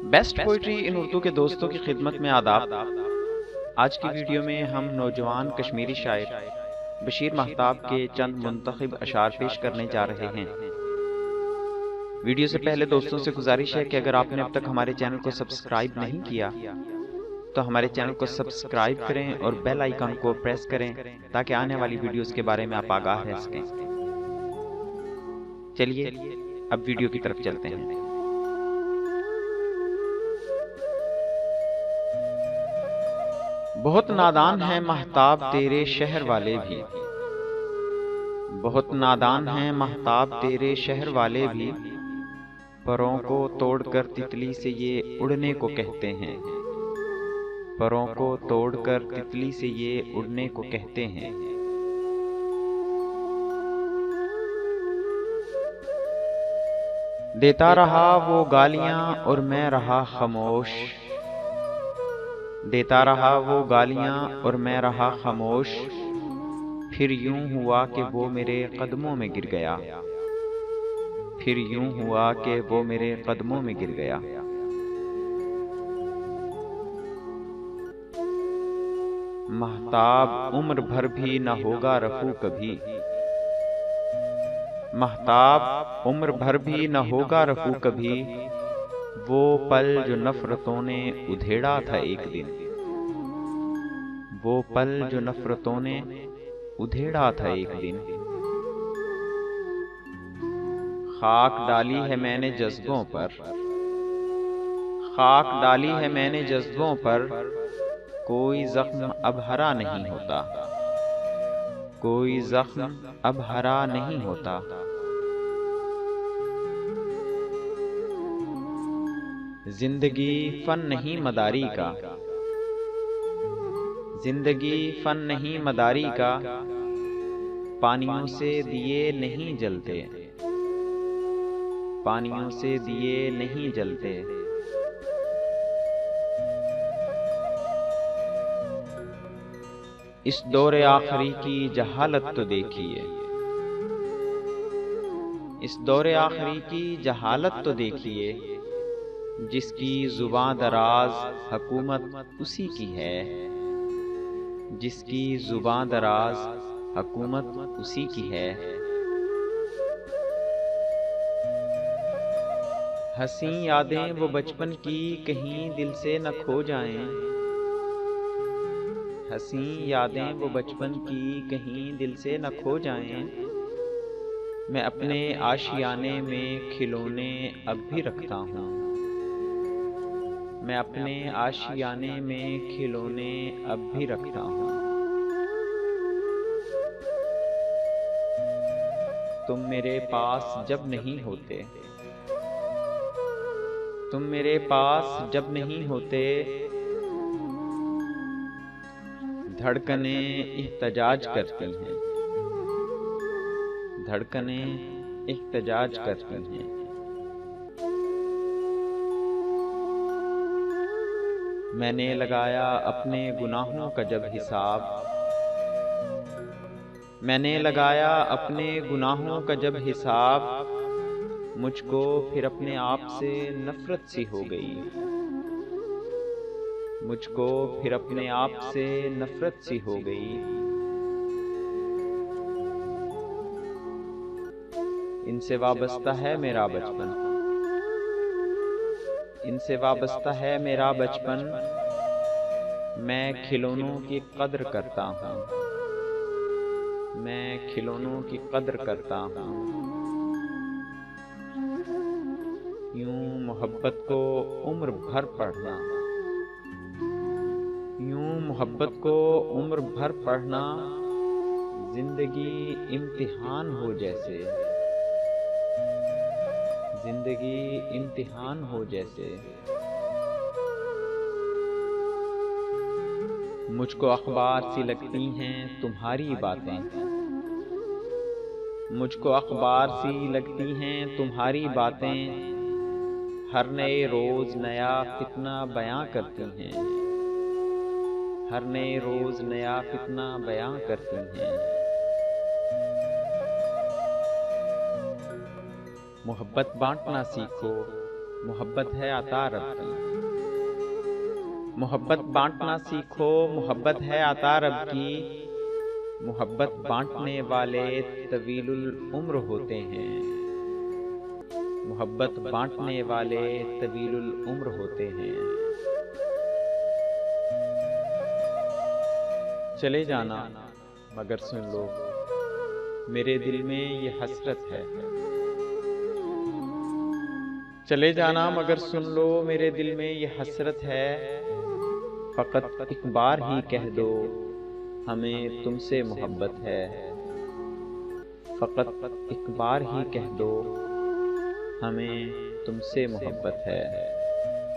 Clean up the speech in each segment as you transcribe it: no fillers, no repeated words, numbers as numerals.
Best poetry इन उर्दू के दोस्तों की खिदमत में आदाब। आज की वीडियो में हम नौजवान कश्मीरी शायर बशीर महताब के चंद मुंतखब अशार पेश करने जा रहे हैं। वीडियो से पहले दोस्तों से गुजारिश है कि अगर आपने अब तक हमारे चैनल को सब्सक्राइब नहीं किया तो हमारे चैनल को सब्सक्राइब करें और बेल आइकन को प्रेस करें ताकि आने वाली वीडियोस के बारे में आप आगाह रह सकें। चलिए अब वीडियो की तरफ चलते हैं। बहुत नादान है महताब तेरे शहर वाले भी, बहुत नादान है महताब तेरे शहर वाले भी, परों को तोड़कर तितली से ये उड़ने को कहते हैं, परों को तोड़कर तितली से ये उड़ने को कहते हैं। देता रहा वो गालियां और मैं रहा खामोश, देता रहा वो गालियां और मैं रहा खामोश, फिर यूं हुआ कि वो मेरे कदमों में गिर गया, फिर यूं हुआ कि वो मेरे कदमों में गिर गया। महताब उम्र भर भी न होगा रफू कभी, महताब उम्र भर भी न होगा रफू कभी, वो पल जो नफरतों ने उधेड़ा था एक दिन, वो पल जो नफरतों ने उधेड़ा था एक दिन। खाक डाली है मैंने जज्बों पर, खाक डाली है मैंने जज्बों पर, कोई जख्म अब हरा नहीं होता, कोई जख्म अब हरा नहीं होता। जिंदगी फन नहीं मदारी का, जिंदगी फन नहीं मदारी का, पानियों से दिए नहीं जलते, पानियों से दिए नहीं जलते। इस दौरे आखिरी की जहालत तो देखिए, इस दौरे आखिरी की जहालत तो देखिए, जिसकी जुबां दराज हुकूमत उसी की है, जिसकी जुबां दराज हुकूमत उसी की है। हंसी यादें वो बचपन की कहीं दिल से न खो जाएं, हंसी यादें वो बचपन की कहीं दिल से न खो जाएं। मैं अपने आशियाने में खिलौने अब भी रखता हूँ, मैं अपने आशियाने में खिलौने अब भी रखता हूँ। तुम मेरे पास जब नहीं होते, तुम मेरे पास जब नहीं होते, धड़कनें इह्तजाज करती हैं, धड़कनें इह्तजाज करती हैं। मैंने लगाया अपने गुनाहों का जब हिसाब, मैंने लगाया अपने गुनाहों का जब हिसाब, मुझको फिर अपने आप से नफरत सी हो गई, मुझको फिर अपने आप से नफरत सी हो गई। इनसे वाबस्ता है मेरा बचपन, इनसे वाबस्ता है मेरा बचपन, मैं खिलौनों की कद्र करता हूँ, मैं खिलौनों की कद्र करता हूँ। यूं मोहब्बत को उम्र भर पढ़ना, यूं मोहब्बत को उम्र भर पढ़ना, जिंदगी इम्तिहान हो जैसे, जिंदगी इम्तिहान हो जैसे। मुझको अखबार सी लगती हैं तुम्हारी बातें, मुझको अखबार सी लगती हैं तुम्हारी बातें, हर नए रोज नया फितना बयां करती हैं, हर नए रोज नया फितना बयां करती हैं। मोहब्बत बांटना सीखो, मोहब्बत है अता रब की। मोहब्बत बांटना सीखो, मोहब्बत है अता रब की। मोहब्बत बांटने वाले तवीलुल उम्र होते हैं। मोहब्बत बांटने वाले तवीलुल उम्र होते हैं। चले जाना मगर सुन लो, मेरे दिल में ये हसरत है। चले जाना मगर सुन लो, मेरे दिल में ये हसरत है। फकत एक बार ही कह दो, हमें तुमसे मोहब्बत है। फकत एक बार ही कह दो, हमें तुमसे मोहब्बत है।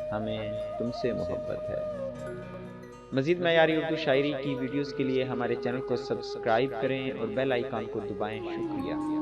हमें तुमसे मोहब्बत है। मज़ीद मयारी उर्दू शायरी की वीडियोस के लिए हमारे चैनल को सब्सक्राइब करें और बेल आइकन को दबाएं। शुक्रिया।